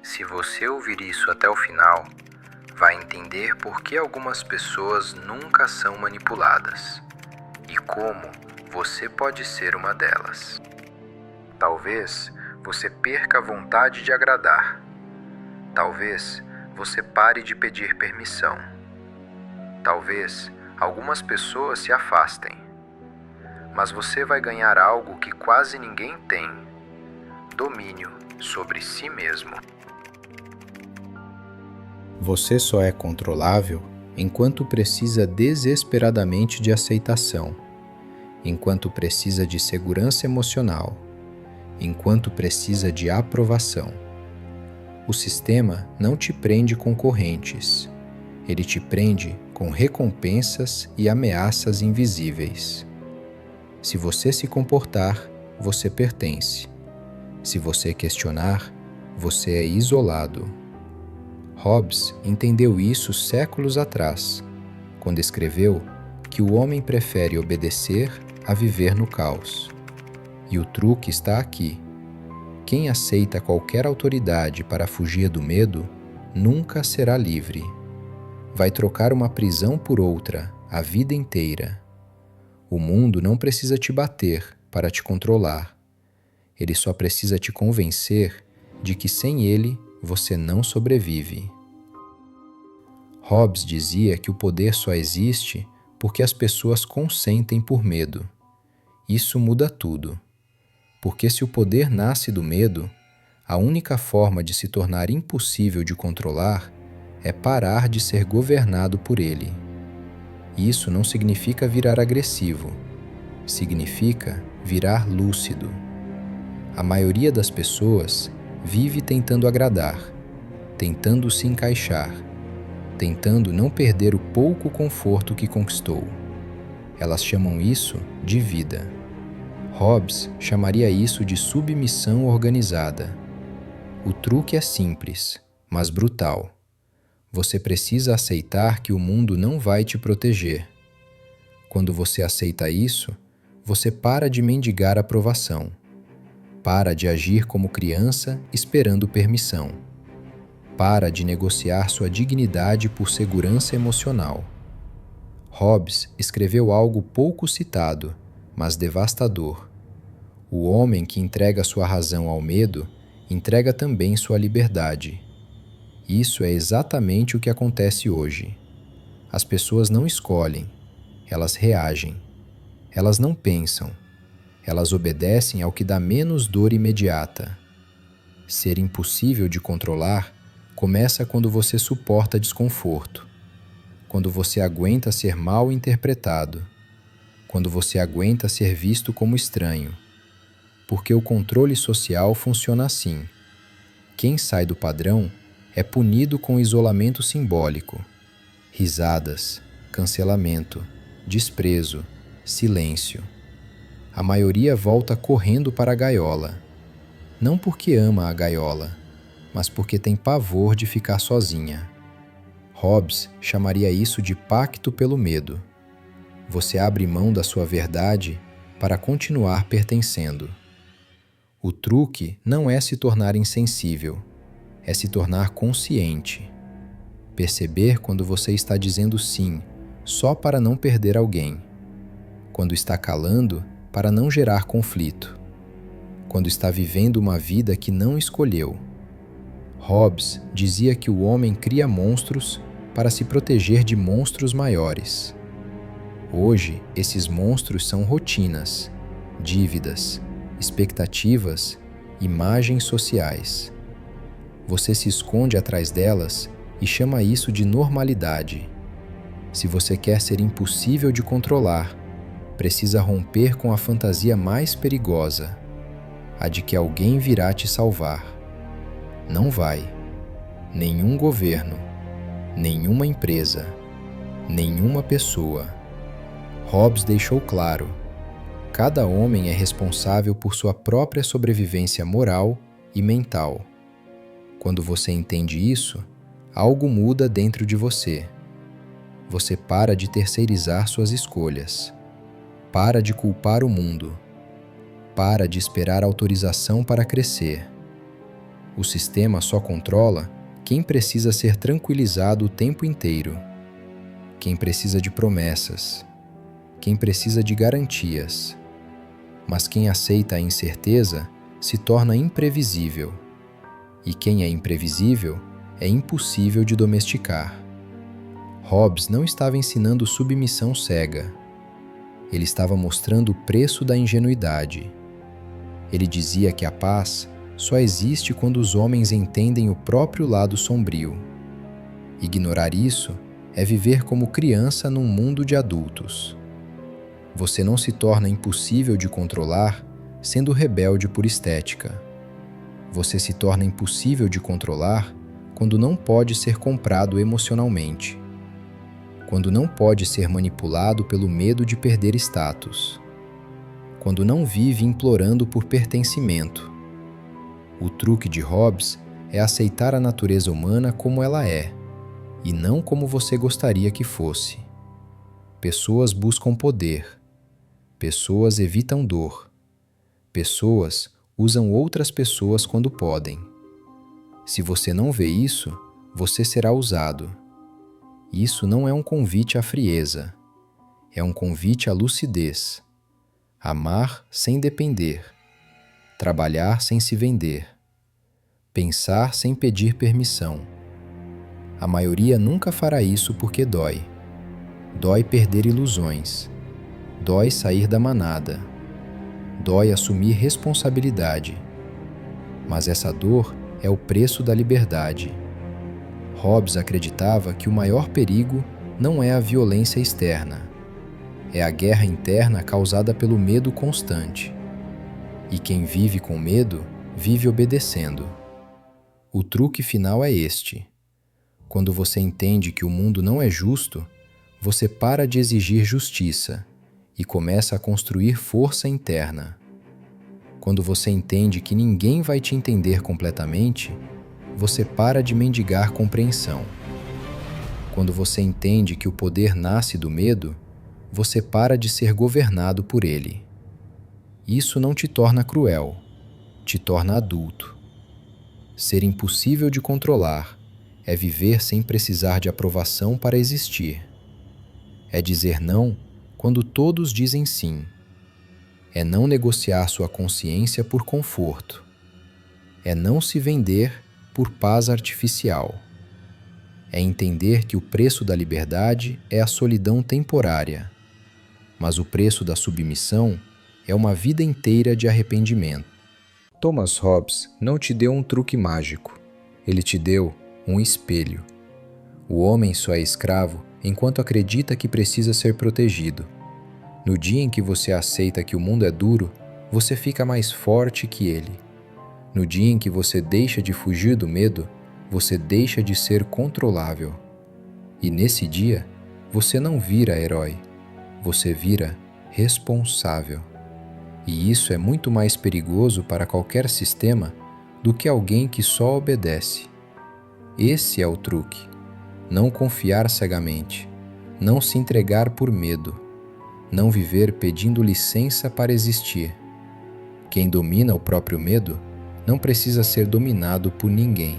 Se você ouvir isso até o final, vai entender por que algumas pessoas nunca são manipuladas e como você pode ser uma delas. Talvez você perca a vontade de agradar. Talvez você pare de pedir permissão. Talvez algumas pessoas se afastem. Mas você vai ganhar algo que quase ninguém tem: domínio sobre si mesmo. Você só é controlável enquanto precisa desesperadamente de aceitação, enquanto precisa de segurança emocional, enquanto precisa de aprovação. O sistema não te prende com correntes, ele te prende com recompensas e ameaças invisíveis. Se você se comportar, você pertence. Se você questionar, você é isolado. Hobbes entendeu isso séculos atrás, quando escreveu que o homem prefere obedecer a viver no caos. E o truque está aqui. Quem aceita qualquer autoridade para fugir do medo, nunca será livre. Vai trocar uma prisão por outra a vida inteira. O mundo não precisa te bater para te controlar. Ele só precisa te convencer de que sem ele você não sobrevive. Hobbes dizia que o poder só existe porque as pessoas consentem por medo. Isso muda tudo. Porque se o poder nasce do medo, a única forma de se tornar impossível de controlar é parar de ser governado por ele. Isso não significa virar agressivo, significa virar lúcido. A maioria das pessoas vive tentando agradar, tentando se encaixar, tentando não perder o pouco conforto que conquistou. Elas chamam isso de vida. Hobbes chamaria isso de submissão organizada. O truque é simples, mas brutal. Você precisa aceitar que o mundo não vai te proteger. Quando você aceita isso, você para de mendigar aprovação. Para de agir como criança esperando permissão. Para de negociar sua dignidade por segurança emocional. Hobbes escreveu algo pouco citado, mas devastador. O homem que entrega sua razão ao medo, entrega também sua liberdade. Isso é exatamente o que acontece hoje. As pessoas não escolhem, elas reagem. Elas não pensam, elas obedecem ao que dá menos dor imediata. Ser impossível de controlar começa quando você suporta desconforto, quando você aguenta ser mal interpretado, quando você aguenta ser visto como estranho. Porque o controle social funciona assim. Quem sai do padrão é punido com isolamento simbólico, risadas, cancelamento, desprezo, silêncio. A maioria volta correndo para a gaiola, não porque ama a gaiola, mas porque tem pavor de ficar sozinha. Hobbes chamaria isso de pacto pelo medo. Você abre mão da sua verdade para continuar pertencendo. O truque não é se tornar insensível, é se tornar consciente. Perceber quando você está dizendo sim só para não perder alguém. Quando está calando para não gerar conflito. Quando está vivendo uma vida que não escolheu. Hobbes dizia que o homem cria monstros para se proteger de monstros maiores. Hoje, esses monstros são rotinas, dívidas, expectativas, imagens sociais. Você se esconde atrás delas e chama isso de normalidade. Se você quer ser impossível de controlar, precisa romper com a fantasia mais perigosa, a de que alguém virá te salvar. Não vai. Nenhum governo, nenhuma empresa, nenhuma pessoa. Hobbes deixou claro: cada homem é responsável por sua própria sobrevivência moral e mental. Quando você entende isso, algo muda dentro de você. Você para de terceirizar suas escolhas. Para de culpar o mundo. Para de esperar autorização para crescer. O sistema só controla quem precisa ser tranquilizado o tempo inteiro, quem precisa de promessas, quem precisa de garantias. Mas quem aceita a incerteza se torna imprevisível, e quem é imprevisível é impossível de domesticar. Hobbes não estava ensinando submissão cega. Ele estava mostrando o preço da ingenuidade. Ele dizia que a paz só existe quando os homens entendem o próprio lado sombrio. Ignorar isso é viver como criança num mundo de adultos. Você não se torna impossível de controlar sendo rebelde por estética. Você se torna impossível de controlar quando não pode ser comprado emocionalmente, quando não pode ser manipulado pelo medo de perder status, quando não vive implorando por pertencimento. O truque de Hobbes é aceitar a natureza humana como ela é, e não como você gostaria que fosse. Pessoas buscam poder. Pessoas evitam dor. Pessoas usam outras pessoas quando podem. Se você não vê isso, você será usado. Isso não é um convite à frieza. É um convite à lucidez. Amar sem depender. Trabalhar sem se vender. Pensar sem pedir permissão. A maioria nunca fará isso porque dói. Dói perder ilusões. Dói sair da manada. Dói assumir responsabilidade. Mas essa dor é o preço da liberdade. Hobbes acreditava que o maior perigo não é a violência externa. É a guerra interna causada pelo medo constante. E quem vive com medo, vive obedecendo. O truque final é este. Quando você entende que o mundo não é justo, você para de exigir justiça e começa a construir força interna. Quando você entende que ninguém vai te entender completamente, você para de mendigar compreensão. Quando você entende que o poder nasce do medo, você para de ser governado por ele. Isso não te torna cruel, te torna adulto. Ser impossível de controlar é viver sem precisar de aprovação para existir. É dizer não quando todos dizem sim. É não negociar sua consciência por conforto. É não se vender por paz artificial. É entender que o preço da liberdade é a solidão temporária, mas o preço da submissão é uma vida inteira de arrependimento. Thomas Hobbes não te deu um truque mágico. Ele te deu um espelho. O homem só é escravo enquanto acredita que precisa ser protegido. No dia em que você aceita que o mundo é duro, você fica mais forte que ele. No dia em que você deixa de fugir do medo, você deixa de ser controlável. E nesse dia, você não vira herói, você vira responsável. E isso é muito mais perigoso para qualquer sistema do que alguém que só obedece. Esse é o truque. Não confiar cegamente, não se entregar por medo, não viver pedindo licença para existir. Quem domina o próprio medo não precisa ser dominado por ninguém.